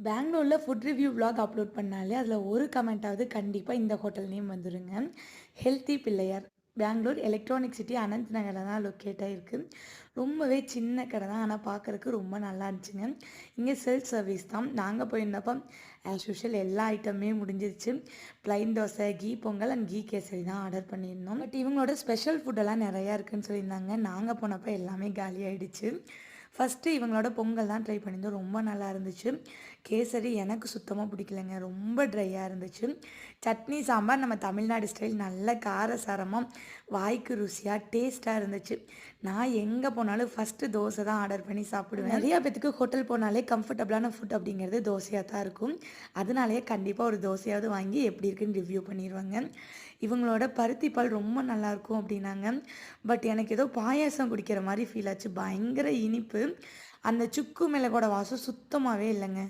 பெங்களூர்ல food review vlog upload பண்ணாலே, அதில ஒரு கமெண்ட்டாவது கண்டிப்பா இந்த ஹோட்டல் நேம் வந்துருங்க. Healthy Pillaiyar. Bengaluru electronic city Anand நகர்ல தான் லொக்கேட் ஆயிருக்கு. ரொம்பவே சின்ன கடை தான். ஆனா பார்க்கறக்கு ரொம்ப நல்லா இருந்துச்சுங்க. இங்க செல்ஃப் சர்வீஸ் தான். நாங்க போயிருந்தப்ப ஆஸ் யூசுவல் எல்லா ஐட்டமுமே முடிஞ்சிருச்சு. பிளைன் தோசை, கீ பொங்கல் அண்ட் கீ கேசரி தான் ஆர்டர் பண்ணியிருந்தோம். பட் இவங்களோட ஸ்பெஷல் ஃபுட்டெல்லாம் நெறையா இருக்குன்னு சொல்லியிருந்தாங்க. நாங்க போனப்ப எல்லாமே காலியாயிடுச்சு. ஃபர்ஸ்ட்டு இவங்களோட பொங்கல் தான் ட்ரை பண்ணியிருந்தோம். ரொம்ப நல்லா இருந்துச்சு. கேசரி எனக்கு சுத்தமா பிடிக்கலங்க. ரொம்ப ட்ரையா இருந்துச்சு. சட்னி, சாம்பார் நம்ம தமிழ்நாடு ஸ்டைல் நல்ல காரசாரமா, வாய்க்கு ருசியா, டேஸ்ட்டா இருந்துச்சு. நான் எங்க போனாலும் ஃபர்ஸ்ட்டு தோசை தான் ஆர்டர் பண்ணி சாப்பிடுவேன். நெறையா பேத்துக்கு ஹோட்டல் போனாலே கம்ஃபர்டபுளான ஃபுட் அப்படிங்கிறது தோசையா தான் இருக்கும். அதனாலேயே கண்டிப்பா ஒரு தோசையாவது வாங்கி எப்படி இருக்குன்னு ரிவ்யூ பண்ணிருவேங்க. இவங்களோட பருத்தி பால் ரொம்ப நல்லாயிருக்கும் அப்படின்னாங்க. பட் எனக்கு ஏதோ பாயாசம் குடிக்கிற மாரி ஃபீல் ஆச்சு. பயங்கர இனிப்பு. அந்த சுக்கு மிளகோட வாசம் சுத்தமாவே இல்லங்க.